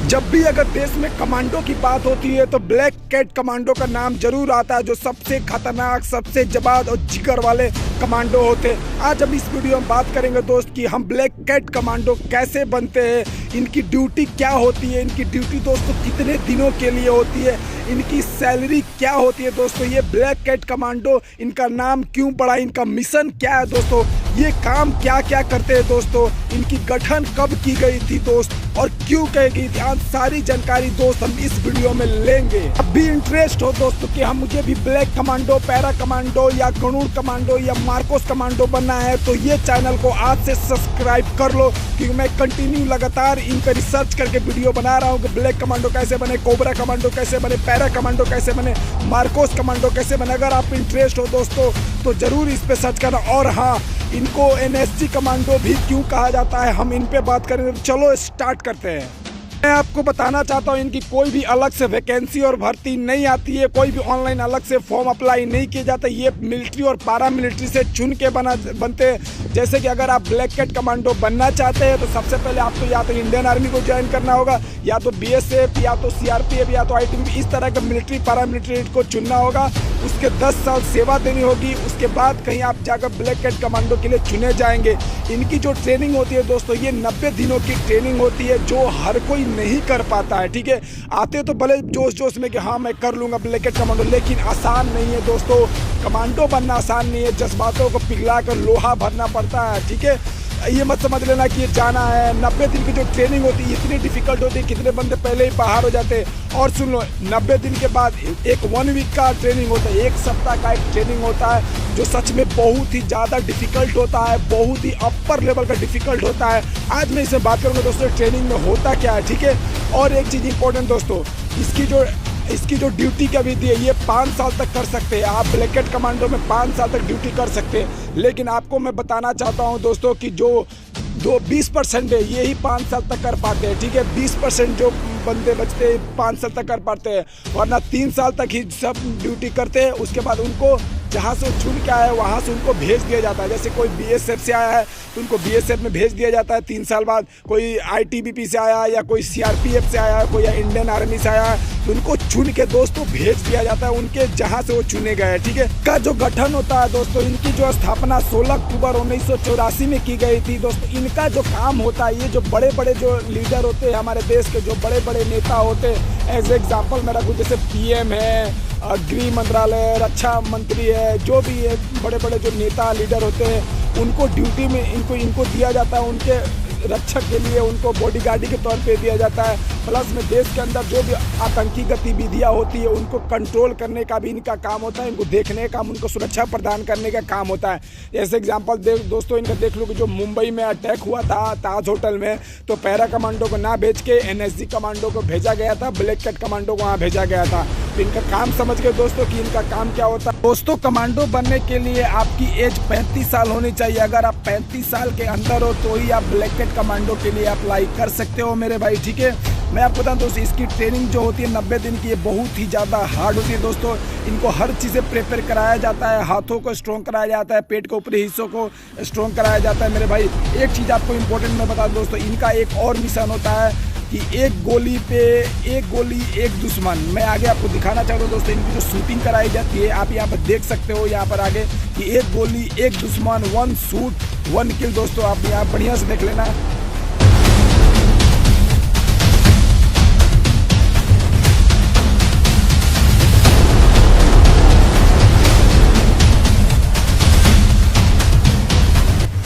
जब भी अगर देश में कमांडो की बात होती है तो ब्लैक कैट कमांडो का नाम जरूर आता है, जो सबसे खतरनाक, सबसे जबाद और जिगर वाले कमांडो होते हैं। आज हम इस वीडियो में बात करेंगे दोस्त कि हम ब्लैक कैट कमांडो कैसे बनते हैं, इनकी ड्यूटी क्या होती है, इनकी ड्यूटी दोस्तों कितने दिनों के लिए होती है, इनकी सैलरी क्या होती है दोस्तों, ये ब्लैक कैट कमांडो इनका नाम क्यों पड़ा, इनका मिशन क्या है दोस्तों, ये काम क्या क्या करते हैं दोस्तों, इनकी गठन कब की गई थी दोस्त और क्यों कही गई थी, आज सारी जानकारी दोस्त हम इस वीडियो में लेंगे। अब भी इंटरेस्ट हो दोस्तों कि हम मुझे भी ब्लैक कमांडो, पैरा कमांडो या गरुड़ कमांडो या मार्कोस कमांडो बनना है तो ये चैनल को आज से सब्सक्राइब कर लो, क्योंकि मैं कंटिन्यू लगातार इन पर रिसर्च करके वीडियो बना रहा हूँ कि ब्लैक कमांडो कैसे बने, कोबरा कमांडो कैसे बने, पैरा कमांडो कैसे बने, मार्कोस कमांडो कैसे बने। अगर आप इंटरेस्ट हो दोस्तों तो जरूर इस पे सर्च करना। और हाँ, इनको एनएसजी कमांडो भी क्यों कहा जाता है, हम इन पे बात करेंगे। चलो स्टार्ट करते हैं। मैं आपको बताना चाहता हूँ इनकी कोई भी अलग से वैकेंसी और भर्ती नहीं आती है, कोई भी ऑनलाइन अलग से फॉर्म अप्लाई नहीं किए जाते। ये मिलिट्री और पारा मिलिट्री से चुन के बनते हैं। जैसे कि अगर आप ब्लैक कैट कमांडो बनना चाहते हैं तो सबसे पहले आपको या तो इंडियन आर्मी को ज्वाइन करना होगा, या तो बीएसएफ, या तो सीआरपीएफ, या तो आईटीबीपी, इस तरह के मिलिट्री पारा मिलिट्री को चुनना होगा। उसके 10 साल सेवा देनी होगी, उसके बाद कहीं आप जाकर ब्लैक कैट कमांडो के लिए चुने जाएंगे। इनकी जो ट्रेनिंग होती है दोस्तों, ये 90 दिनों की ट्रेनिंग होती है, जो हर कोई नहीं कर पाता है। ठीक है, आते तो भले जोश जोश में कि हाँ मैं कर लूँगा ब्लैक कैट कमांडो, लेकिन आसान नहीं है दोस्तों। कमांडो बनना आसान नहीं है, जज्बातों को पिघला कर लोहा भरना पड़ता है। ठीक है, ये मत समझ लेना कि ये जाना है। 90 दिन की जो ट्रेनिंग होती है इतनी डिफिकल्ट होती है, कितने बंदे पहले ही बाहर हो जाते हैं। और सुन लो, 90 दिन के बाद एक 1 वीक का ट्रेनिंग होता है, 1 सप्ताह का एक ट्रेनिंग होता है, जो सच में बहुत ही ज़्यादा डिफिकल्ट होता है, बहुत ही अपर लेवल का डिफिकल्ट होता है। आज मैं इसमें बात करूँगा दोस्तों ट्रेनिंग में होता क्या है। ठीक है, और एक चीज़ इंपॉर्टेंट दोस्तों, इसकी जो ड्यूटी की अवधि है ये 5 साल तक कर सकते हैं। आप ब्लैक कैट कमांडो में 5 साल तक ड्यूटी कर सकते हैं, लेकिन आपको मैं बताना चाहता हूं दोस्तों कि जो 20% है यही 5 साल तक कर पाते हैं। ठीक है, 20% जो बंदे बचते हैं 5 साल तक कर पाते हैं, वरना 3 साल तक ही सब ड्यूटी करते हैं। उसके बाद उनको जहाँ से वो चुन के आया है वहाँ से उनको भेज दिया जाता है। जैसे कोई बीएसएफ से आया है तो उनको बीएसएफ में भेज दिया जाता है 3 साल बाद, कोई आईटीबीपी से आया है या कोई सीआरपीएफ से आया है, कोई या इंडियन आर्मी से आया है, तो उनको चुन के दोस्तों भेज दिया जाता है उनके जहाँ से वो चुने गए। ठीक है, का जो गठन होता है दोस्तों, इनकी जो स्थापना 16 अक्टूबर 1984 में की गई थी दोस्तों। इनका जो काम होता है, ये जो बड़े बड़े जो लीडर होते हैं हमारे देश के, जो बड़े बड़े नेता होते हैं, एज एग्जाम्पल मैं रखूँ जैसे पीएम है, गृह मंत्रालय, रक्षा मंत्री है, जो भी है बड़े बड़े जो नेता लीडर होते हैं, उनको ड्यूटी में इनको दिया जाता है, उनके रक्षक के लिए उनको बॉडीगार्डी के तौर पे दिया जाता है। प्लस में देश के अंदर जो भी आतंकी गतिविधियां होती है उनको कंट्रोल करने का भी इनका काम होता है, इनको देखने का, उनको सुरक्षा प्रदान करने का काम होता है। जैसे एग्जांपल दोस्तों इनका देख लो कि जो मुंबई में अटैक हुआ था ताज होटल में, तो पैरा कमांडो को ना भेज के एनएसजी कमांडो को भेजा गया था, ब्लैक कैट कमांडो को वहाँ भेजा गया था। तो इनका काम समझ के दोस्तों कि इनका काम क्या होता है। दोस्तों कमांडो बनने के लिए आपकी एज 35 साल होनी चाहिए। अगर आप 35 साल के अंदर हो तो ही आप ब्लैक कैट कमांडो के लिए अप्लाई कर सकते हो मेरे भाई। ठीक है, मैं आपको बताऊं दोस्तों इसकी ट्रेनिंग जो होती है 90 दिन की, ये बहुत ही ज़्यादा हार्ड होती है दोस्तों। इनको हर चीज़ें प्रिपेयर कराया जाता है, हाथों को स्ट्रॉन्ग कराया जाता है, पेट के ऊपरी हिस्सों को स्ट्रॉन्ग कराया जाता है मेरे भाई। एक चीज़ आपको इंपॉर्टेंट मैं बता दूं दोस्तों, इनका एक और मिशन होता है कि एक गोली पे एक गोली एक दुश्मन। मैं आगे आपको दिखाना चाहता हूँ दोस्तों इनकी जो शूटिंग कराई जाती है, आप यहाँ पर देख सकते हो यहाँ पर आगे कि एक गोली एक दुश्मन, 1 शूट 1 किल। दोस्तों आप यहाँ बढ़िया से देख लेना।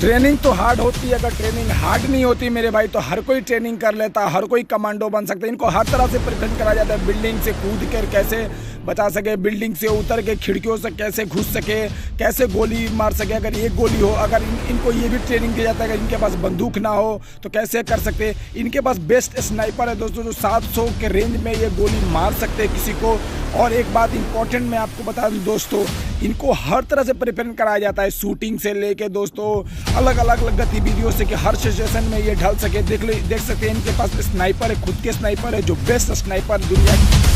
ट्रेनिंग तो हार्ड होती है, अगर ट्रेनिंग हार्ड नहीं होती मेरे भाई तो हर कोई ट्रेनिंग कर लेता, हर कोई कमांडो बन सकता है। इनको हर तरह से प्रिपरेशन कराया जाता है, बिल्डिंग से कूद कर कैसे बचा सके, बिल्डिंग से उतर के खिड़कियों से कैसे घुस सके, कैसे गोली मार सके अगर एक गोली हो। अगर इनको ये भी ट्रेनिंग दिया जाता है अगर इनके पास बंदूक ना हो तो कैसे कर सकते हैं। इनके पास बेस्ट स्नाइपर है दोस्तों, जो 700 के रेंज में ये गोली मार सकते हैं किसी को। और एक बात इंपॉर्टेंट मैं आपको बता दूं दोस्तों, इनको हर तरह से प्रिपेयर कराया जाता है, शूटिंग से लेके दोस्तों अलग अलग गतिविधियों से, कि हर सिचुएशन में ये ढल सके। देख सकते हैं इनके पास स्नाइपर है, खुद के स्नाइपर है, जो बेस्ट स्नाइपर दुनिया की।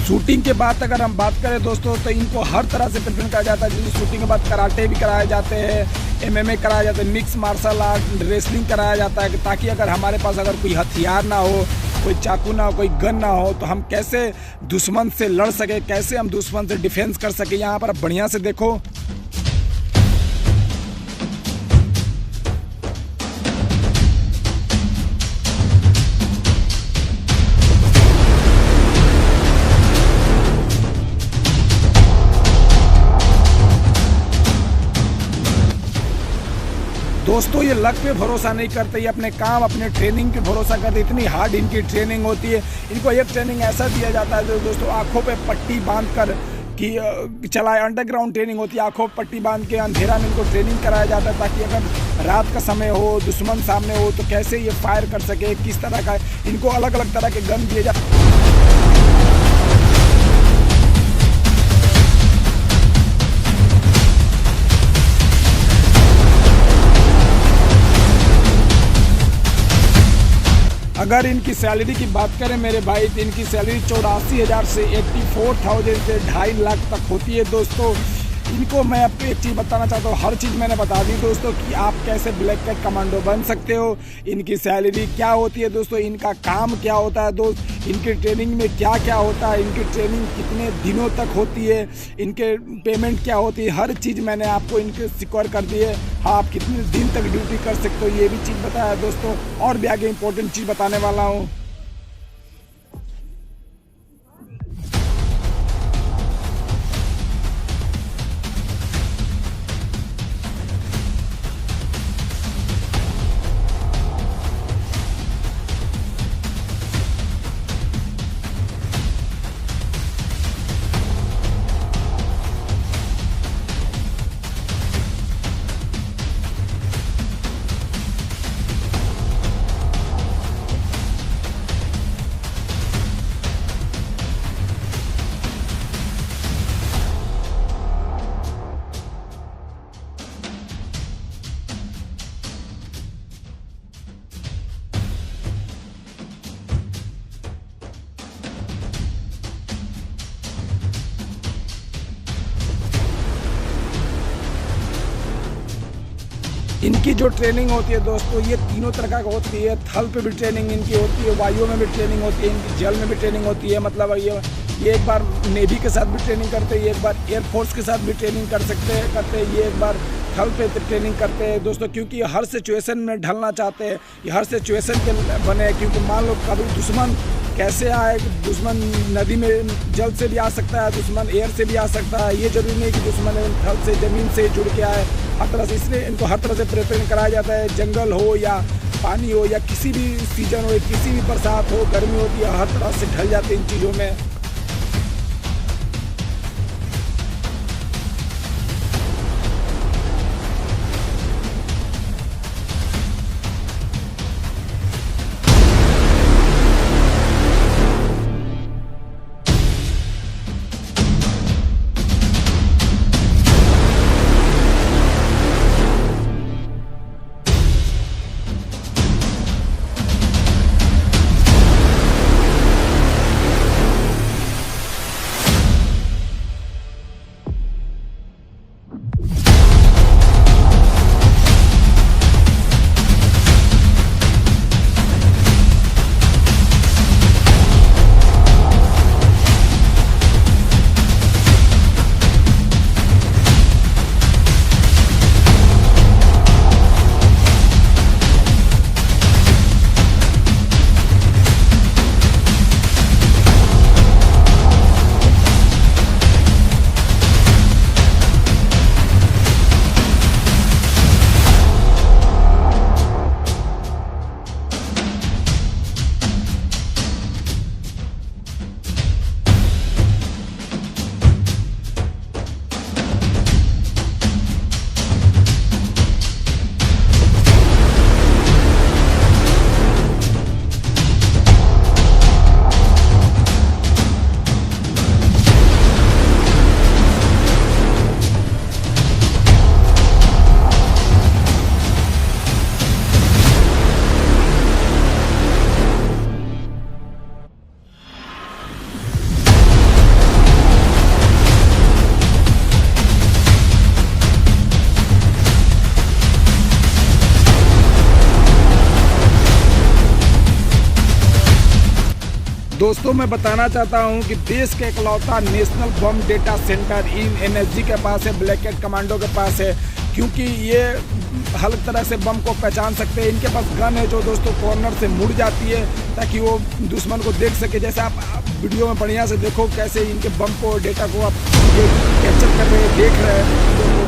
शूटिंग के बाद अगर हम बात करें दोस्तों तो इनको हर तरह से प्रिपेयर करा जाता है। जैसे शूटिंग के बाद कराटे भी कराए जाते हैं, MMA कराया जाता है, मिक्स मार्शल आर्ट, रेसलिंग कराया जाता है, ताकि अगर हमारे पास अगर कोई हथियार ना हो, कोई चाकू ना हो, कोई गन ना हो, तो हम कैसे दुश्मन से लड़ सके, कैसे हम दुश्मन से डिफेंस कर सके। यहाँ पर बढ़िया से देखो। दोस्तों ये लक पे भरोसा नहीं करते, ये अपने काम अपने ट्रेनिंग पे भरोसा करते। इतनी हार्ड इनकी ट्रेनिंग होती है। इनको एक ट्रेनिंग ऐसा दिया जाता है जो दोस्तों आंखों पे पट्टी बांध कर कि चलाए। अंडरग्राउंड ट्रेनिंग होती है, आंखों पे पट्टी बांध के अंधेरा में इनको ट्रेनिंग कराया जाता है, ताकि अगर रात का समय हो, दुश्मन सामने हो, तो कैसे ये फायर कर सके, किस तरह का। इनको अलग अलग तरह के गन दिए जाते। अगर इनकी सैलरी की बात करें मेरे भाई, तो इनकी सैलरी 84,000 से 84,000 से 2.5 लाख तक होती है दोस्तों। इनको मैं आपको एक चीज़ बताना चाहता हूँ, हर चीज़ मैंने बता दी दोस्तों कि आप कैसे ब्लैक कैट कमांडो बन सकते हो, इनकी सैलरी क्या होती है दोस्तों, इनका काम क्या होता है दोस्त, इनकी ट्रेनिंग में क्या क्या होता है, इनकी ट्रेनिंग कितने दिनों तक होती है, इनके पेमेंट क्या होती है, हर चीज़ मैंने आपको इनके सिक्योर कर दी है। हाँ, आप कितने दिन तक ड्यूटी कर सकते हो ये भी चीज़ बताया दोस्तों। और भी आगे इंपॉर्टेंट चीज़ बताने वाला हूँ। इनकी जो ट्रेनिंग होती है दोस्तों, ये तीनों तरह का होती है। थल पे भी ट्रेनिंग इनकी होती है, वायु में भी ट्रेनिंग होती है, इनकी जल में भी ट्रेनिंग होती है। मतलब ये एक बार नेवी के साथ भी ट्रेनिंग करते हैं, एक बार एयरफोर्स के साथ भी ट्रेनिंग करते हैं, ये एक बार थल पे ट्रेनिंग करते हैं दोस्तों। क्योंकि हर सिचुएशन में ढलना चाहते हैं, ये हर सिचुएशन के बने। क्योंकि मान लो कभी दुश्मन कैसे आए, दुश्मन नदी में जल से भी आ सकता है, दुश्मन एयर से भी आ सकता है। ये जरूरी नहीं कि दुश्मन थल से ज़मीन से जुड़ के आए, हर तरह से। इसलिए इनको हर तरह से प्रिपेयर कराया जाता है। जंगल हो या पानी हो या किसी भी सीजन हो, किसी भी बरसात हो, गर्मी होती है, हर तरह से ढल जाते हैं इन चीज़ों में। दोस्तों मैं बताना चाहता हूं कि देश का इकलौता नेशनल बम डेटा सेंटर इन एनएसजी के पास है, ब्लैक कैट कमांडो के पास है, क्योंकि ये हर तरह से बम को पहचान सकते हैं। इनके पास गन है जो दोस्तों कॉर्नर से मुड़ जाती है ताकि वो दुश्मन को देख सके। जैसे आप वीडियो में बढ़िया से देखो कैसे इनके बम को डेटा को आप ये कैप्चर कर रहे हैं, देख रहे हैं।